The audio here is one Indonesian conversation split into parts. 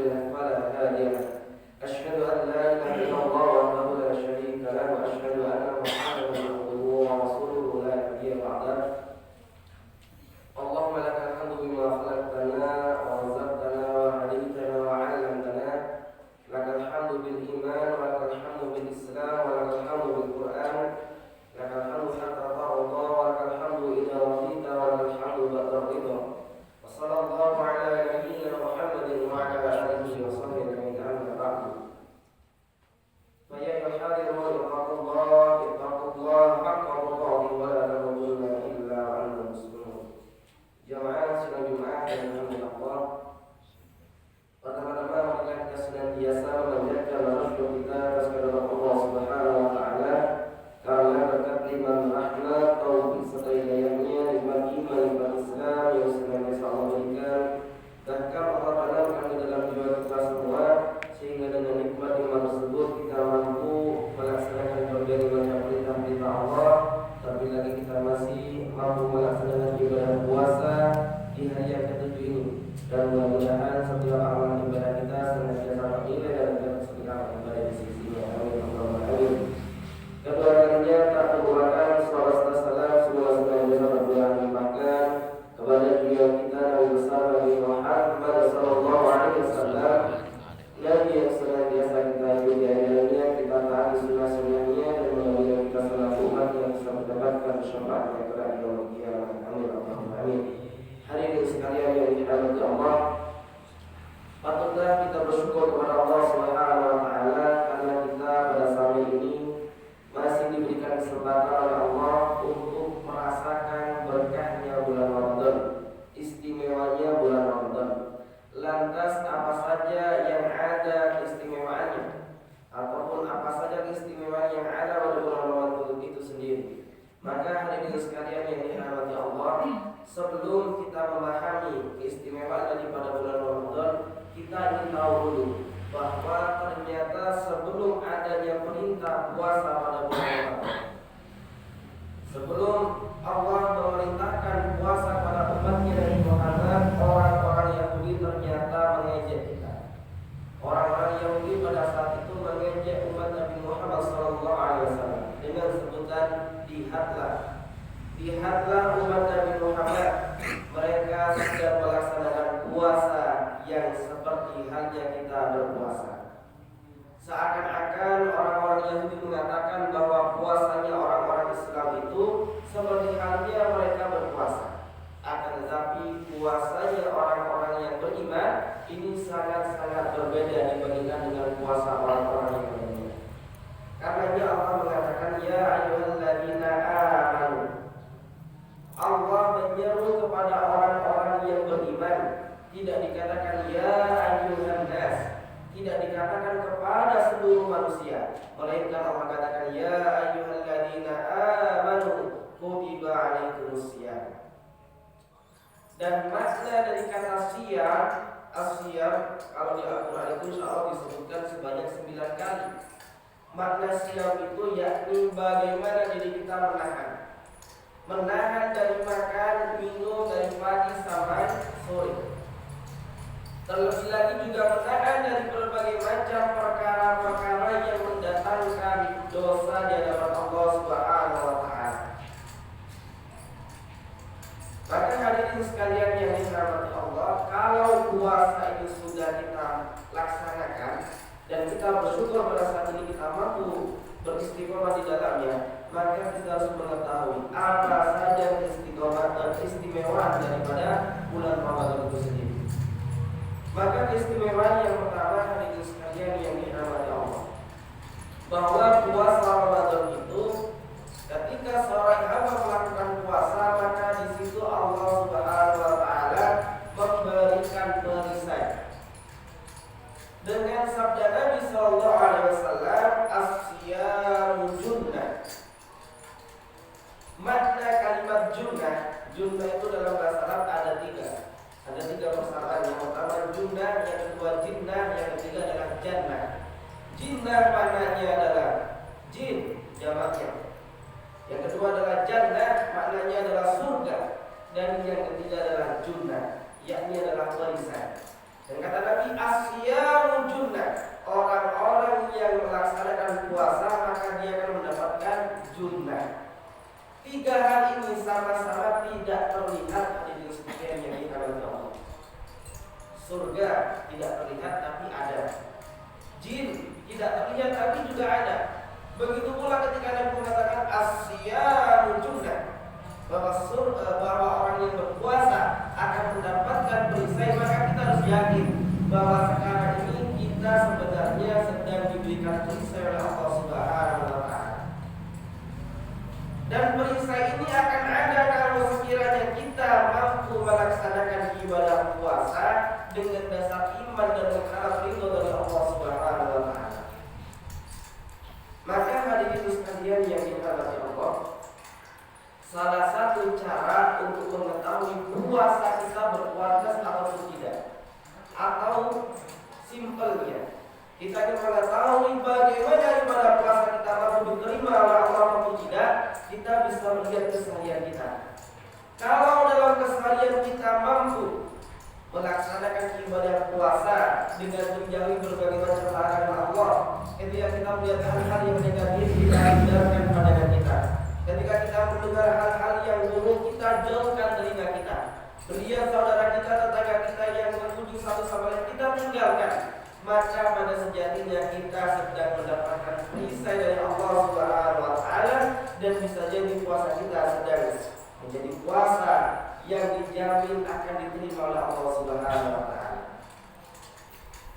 يضلل فلا هادي له. أشهد أن لا إله إلا الله وحده لا شريك له وأشهد أن محمدا عبده ورسوله لا نبي بعده. اللهم لك الحمد بما خلقتنا ورزقتنا وهديتنا وعلمتنا. لك الحمد بالإيمان ولك الحمد بالإسلام ولك الحمد بالقرآن. لك الحمد حتى ترضى ولك الحمد إذا رضيت ولك الحمد بعد الرضا. وصلى الله على نبينا محمد وعلى آله وصحبه أجمعين. أما بعد فيا أيها الحاضرون اتقوا الله حق تقاته ولا تموتن إلا وأنتم مسلمون. Jamaah sidang Jumat yang dirahmati Allah. Pertama-tama marilah kita senantiasa memanjatkan syukur kita kepada Allah Subhanahu wa taala karena berkat limpahan rahmat, taufik serta hidayahnya, nikmat iman, nikmat Islam yang senantiasa Allah berikan. Bahkan Allah tanamkan di dalam jiwa kita semua sehingga dengan nikmat-nikmat tersebut kita mampu melaksanakan berbagai macam perintah-perintah Allah. Tapi lagi kita masih mampu melaksanakan ibadah puasa di hari yang ke-7 ini. Dan mudah-mudahan setiap amal ibadah kita senantiasa ternilai dan dapat setiap ibadah di sisinya. Amin. Allahumma amin. Kedua kalinya tak terlupakan salawat dan salam semua senantiasa berbulan limpahkan kepada junjungan kita Nabi besar Nabi Muhammad sallallahu alaihi wasallam, Nabi yang senantiasa kita ikuti ajarannya, kita taati sunnah-sunnahnya dan mudah-mudahan kita selalu umat yang bisa mendapatkan syafaatnya kelak di yaumul qiyamah. Amin. Allahumma amin. Hadirin sekalian yang dirahmati Allah, patutlah kita bersyukur kepada Allah Subhanahu wa taala karena kita pada saat ini masih diberikan kesempatan oleh Allah untuk merasakan berkahnya bulan Ramadan, istimewanya bulan Ramadan. Lantas apa saja yang ada keistimewaannya ataupun apa saja keistimewaan yang ada pada bulan Ramadan itu sendiri? Maka hadirin sekalian yang dirahmati Allah, sebelum kita memahami keistimewaan daripada bulan Ramadan, kita ingin tahu dulu bahwa ternyata sebelum adanya perintah puasa pada bulan Ramadan, sebelum Allah memerintahkan puasa pada umatnya Nabi Muhammad, orang-orang Yahudi ternyata mengejek kita. Orang-orang Yahudi pada saat itu mengejek umat Nabi Muhammad SAW dengan sebutan lihatlah umat Nabi Muhammad, mereka sedang melaksanakan puasa yang seperti halnya kita berpuasa. Seakan-akan orang-orang Yahudi mengatakan bahwa puasanya orang-orang Islam itu seperti halnya mereka berpuasa. Akan tetapi puasanya orang-orang yang beriman ini sangat-sangat berbeda dibandingkan dengan puasa orang-orang yang lainnya. Karenanya Allah mengatakan ya ayyuhalladzina amanu. Allah menyeru kepada orang-orang yang beriman. Tidak dikatakan ya ayyuhan nas, tidak dikatakan kepada seluruh manusia, melainkan Allah katakan ya ayyuhalladzina amanu kutiba alaikumusiyam. Dan makna dari kata siyam, as-siyam kalau di Al-Quran itu insyaallah disebutkan sebanyak 9 kali. Makna siyam itu yakni bagaimana diri kita menahan dari makan, minum dari pagi sampai sore. Terlebih lagi juga menahan dari berbagai macam perkara-perkara yang mendatangkan dosa di hadapan Allah Subhanahu wa taala. Maka hadirin sekalian yang dirahmati Allah, kalau puasa itu sudah kita laksanakan dan kita bersyukur pada saat ini kita mampu beristiqomah di dalamnya, maka kita harus mengetahui apa saja keistimewaan daripada bulan Ramadan itu sendiri. Maka keistimewaan yang pertama hadirin sekalian yang dirahmati Allah, bahwa puasa Ramadan itu ketika seorang hamba melakukan puasa, maka di situ Allah Subhanahu wa taala memberikan perisai. Dengan sabda Nabi sallallahu alaihi wasallam, as-siyamu junnah. Makna kalimat junnah itu dalam bahasa Arab ada 3. Ada 3 persamaan. Yang pertama junnah, yang kedua jinnah, yang ketiga adalah jannah. Jinnah maknanya adalah jin jamaknya. Yang kedua adalah jannah, maknanya adalah surga. Dan yang ketiga adalah junnah, yakni adalah warisan. Dan kata Nabi, asyamu junnah, orang-orang yang melaksanakan puasa maka dia akan mendapatkan junnah. 3 hal ini sama-sama tidak terlihat di sekalian yang dikatakan Allah. Surga tidak terlihat tapi ada. Jin tidak terlihat tapi juga ada. Begitu pula ketika Nabi mengatakan asyamu junnah, bahwa orang yang berpuasa akan mendapatkan perisai, maka kita harus yakin bahwa sekarang ini kita sebenarnya sedang diberikan perisai oleh Allah Subhanahu wa Ta'ala. Dan perisai ini akan ada kalau sekiranya kita mampu melaksanakan ibadah puasa dengan dasar iman dan mengharap ridho dari Allah Subhanahu wa Ta'ala. Maka hadirin sekalian yang dirahmati Allah, salah satu cara untuk mengetahui puasa kita berkualitas atau tidak, atau simpelnya kita ingin mengetahui bagaimana ibadah puasa kita mampu diterima oleh Allah atau tidak, kita bisa melihat keseharian kita. Kalau dalam keseharian kita mampu melaksanakan ibadah puasa dengan menjauhi berbagai macam larangan Allah, ketika kita melihat hal-hal yang negatif kita hindarkan pandangan kita. Ketika kita mendengar hal-hal yang buruk, kita jauhkan telinga kita. Melihat saudara kita, tetangga kita yang mengunjung satu sama lain, kita tinggalkan. Maka pada sejatinya kita sedang mendapatkan perisai dari Allah Subhanahu wa Ta'ala, dan bisa jadi puasa kita sedang menjadi puasa yang dijamin akan diterima oleh Allah Subhanahu wa Ta'ala.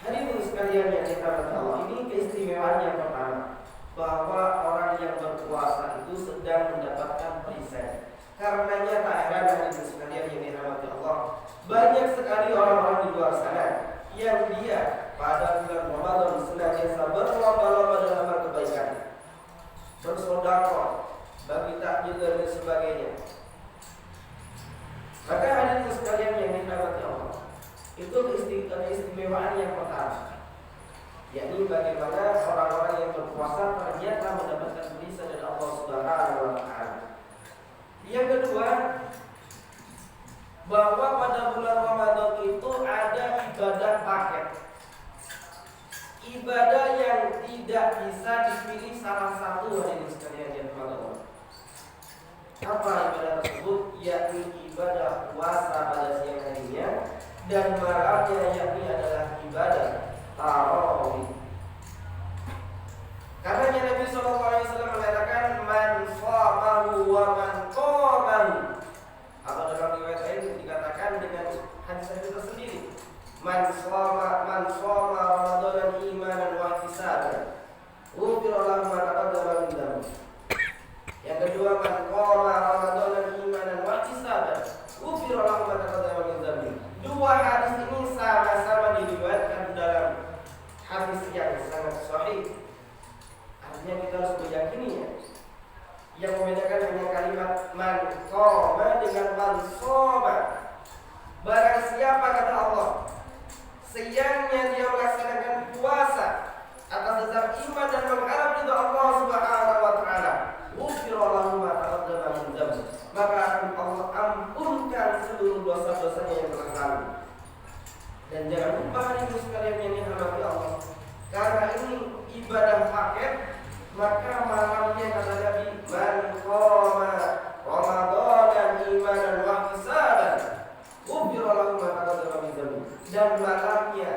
Hadirin sekalian yang dirahmati Allah, ini keistimewaan yang pertama, bahwa orang yang berpuasa itu sedang mendapatkan perisai. Karenanya tak heran hadirin sekalian yang dirahmati Allah, banyak sekali orang-orang di luar sana yang dia pada bulan Ramadan senantiasa berlomba-lomba dalam amal kebaikan, bersedekah, bagi takjil dan sebagainya. Maka hadirin sekalian yang dirahmati Allah, itu keistimewaan yang pertama, yakni bagaimana orang-orang yang berpuasa ternyata mendapatkan perisai dari Allah Subhanahu wa Ta'ala. Yang kedua, bahwa pada bulan Ramadan itu ada ibadah paket, ibadah yang tidak bisa dipilih salah satu hadirin sekalian yang dirahmati. Apa ibadah tersebut? Yakni ibadah puasa pada siang harinya dan malamnya, yakni adalah ibadah tarawih. Karena Nabi SAW mengatakan man shamahu wa man qamahu, atau dalam riwayat lain dikatakan dengan hadis tersendiri, man shama Ramadan imanan wa ihtisaban ghufira lahu ma taqaddama min dhanbi. Yang kedua, man qama Ramadan imanan wa ihtisaban ghufira lahu ma taqaddama min dhanbi. Dua hadis ini sama-sama diriwayatkan dalam hadis yang sangat sahih. Artinya kita harus meyakininya. Yang membedakan hanya kalimat man qama dengan man shoma. Barang siapa, kata Allah, siangnya dia melaksanakan puasa atas dasar iman dan mengharap ridha Allah Subhanahu wa Ta'ala, ghufira lahu ma taqaddama min dhanbi, maka akan Allah ampunkan seluruh dosa-dosanya yang telah lalu. Dan jangan lupa hadirin sekalian yang dirahmati Allah, karena ini ibadah paket, maka malamnya kata Nabi, man qama Ramadan imanan wa ihtisaban ghufira lahu ma taqaddama min dhanbi. Dan malamnya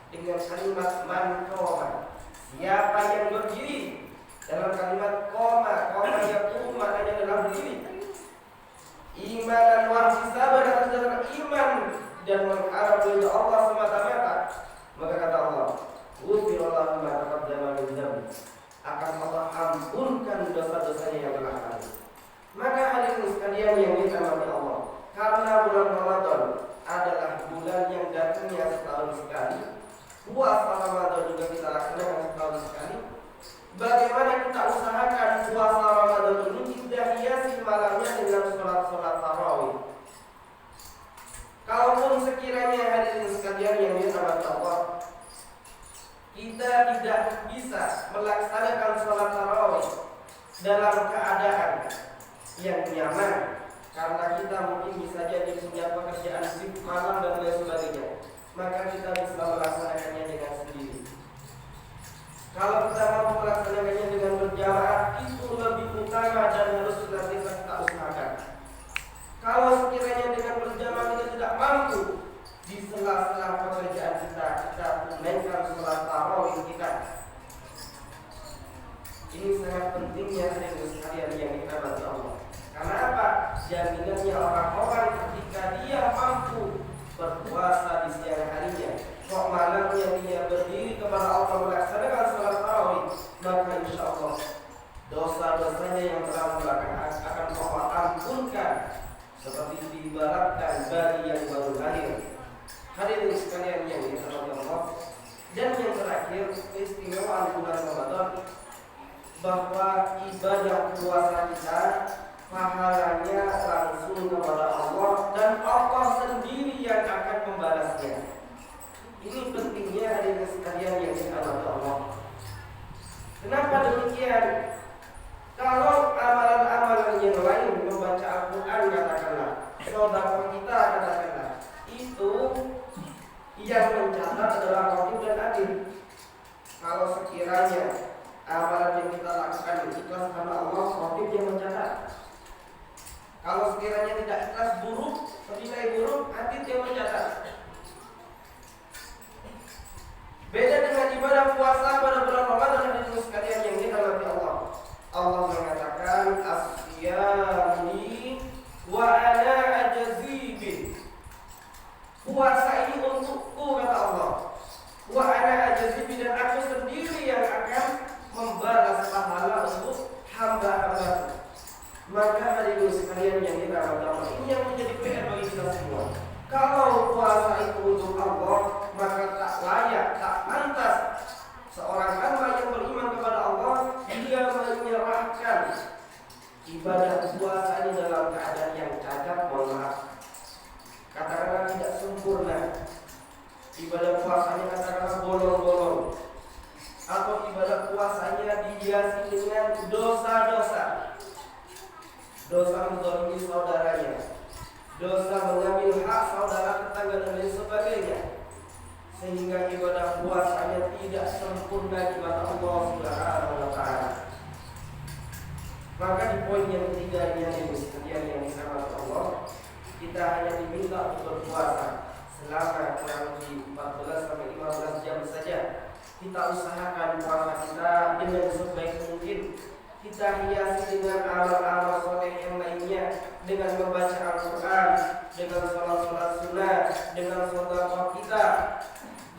dengan kalimat man qama, siapa yang berdiri, dalam kalimat qama yaqum maknanya adalah berdiri, imanan wa ihtisaban atas dasar iman dan mengharap ridha Allah semata-mata, maka kata Allah, ghufira lahu ma taqaddama min dhanbi, akan Allah ampunkan dosa-dosanya yang telah lalu. Maka hadirin sekalian yang dirahmati Allah, karena bulan Ramadan adalah bulan yang datangnya setahun sekali, puasa Ramadan juga kita laksanakan setahun sekali, bagaimana kita usahakan puasa Ramadan ini kita hiasi malamnya dengan sholat-sholat tarawih. Kalaupun sekiranya hadirin sekalian yang dirahmati Allah, kita tidak bisa melaksanakan sholat tarawih dalam keadaan yang nyaman, karena kita mungkin bisa jadi punya pekerjaan shift malam dan lain sebagainya. maka kita bisa melaksanakannya dengan sendiri. Kalau kita mampu melaksanakannya dengan berjamaah, itu lebih utama dan harus senantiasa kita usahakan. Kalau sekiranya dengan berjamaah kita tidak mampu, di sela-sela pekerjaan kita tunaikan sholat tarawih kita. Ini sangat pentingnya hadirin sekalian yang dirahmati Allah. Karena apa? Jaminannya orang-orang ketika dia mampu berpuasa di siang harinya, kok malamnya dia berdiri kepada Allah melaksanakan sholat tarawih, maka insya Allah dosa-dosanya yang telah melakukan akan Allah ampunkan, seperti diibaratkan bayi yang baru lahir. Hadirin sekalian yang dirahmati Allah. Dan yang terakhir, keistimewaan bulan Ramadan, bahwa ibadah puasa kita pahalanya langsung kepada Allah dan Allah sendiri yang akan membalasnya. Ini pentingnya hadirin sekalian yang dirahmati Allah. Kenapa demikian? Kalau amalan-amalan yang lain, membaca Al-Quran katakanlah, sedekah kita katakanlah, itu yang mencatat adalah Raqib dan Atid. Kalau sekiranya amalan yang kita lakukan ikhlas karena Allah, Raqib yang mencatat. Kalau sekiranya tidak ikhlas, buruk, bernilai buruk, Atid yang mencatat. Beda dengan ibadah puasa pada bulan Ramadan, hadirin sekalian yang dirahmati Allah. Allah mengatakan as-siyami wa ana ajzi bih. Puasa ini untukku, kata Allah. Wa ana ajzi bih, dan aku sendiri yang akan membalas pahala untuk hamba-hambaku. Maka hadirin sekalian yang dirahmati Allah, ini yang menjadi PR bagi kita semua. Kalau puasa itu untuk Allah, maka tak layak, tak pantas seorang hamba yang beriman kepada Allah dia menyerahkan ibadah puasa ini dalam keadaan yang cacat, mohon maaf, katakanlah tidak sempurna. Ibadah puasanya katakanlah bolong-bolong, atau ibadah puasanya dihiasi dengan dosa-dosa, dosa menzalimi saudaranya, dosa mengambil hak saudara tetangga dan lain sebagainya, sehingga ibadah puasanya tidak sempurna di mata Allah Subhanahu wa Ta'ala. Maka di poin yang ketiga yang disamakan Allah, kita hanya diminta untuk berpuasa selama kurang lebih 14 sampai 15 jam saja. Kita usahakan puasa kita dengan sebaik mungkin. Kita hiasi dengan amal-amal soleh yang lainnya, dengan membaca Al-Quran, dengan sholat-sholat sunnah, dengan sedekah kita,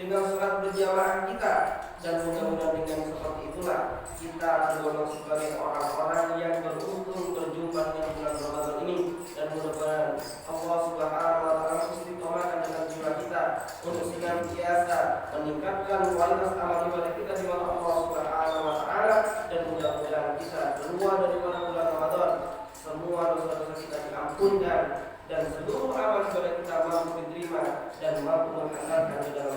dengan sholat berjamaah kita, dan mudah-mudahan dengan seperti itulah kita tergolong sebagai orang-orang yang beruntung berjumpa dengan bulan Ramadan ini. Dan mudah-mudahan Allah Subhanahu wa Ta'ala istiqomahkan dengan jiwa kita untuk senantiasa meningkatkan kualitas amal ibadah kita di mata Allah Subhanahu wa Ta'ala, dan mudah-mudahan kita keluar dari bulan Ramadan semua dosa-dosa kita diampunkan dan seluruh amal ibadah kita mampu diterima dan mampu menghantarkan di dalam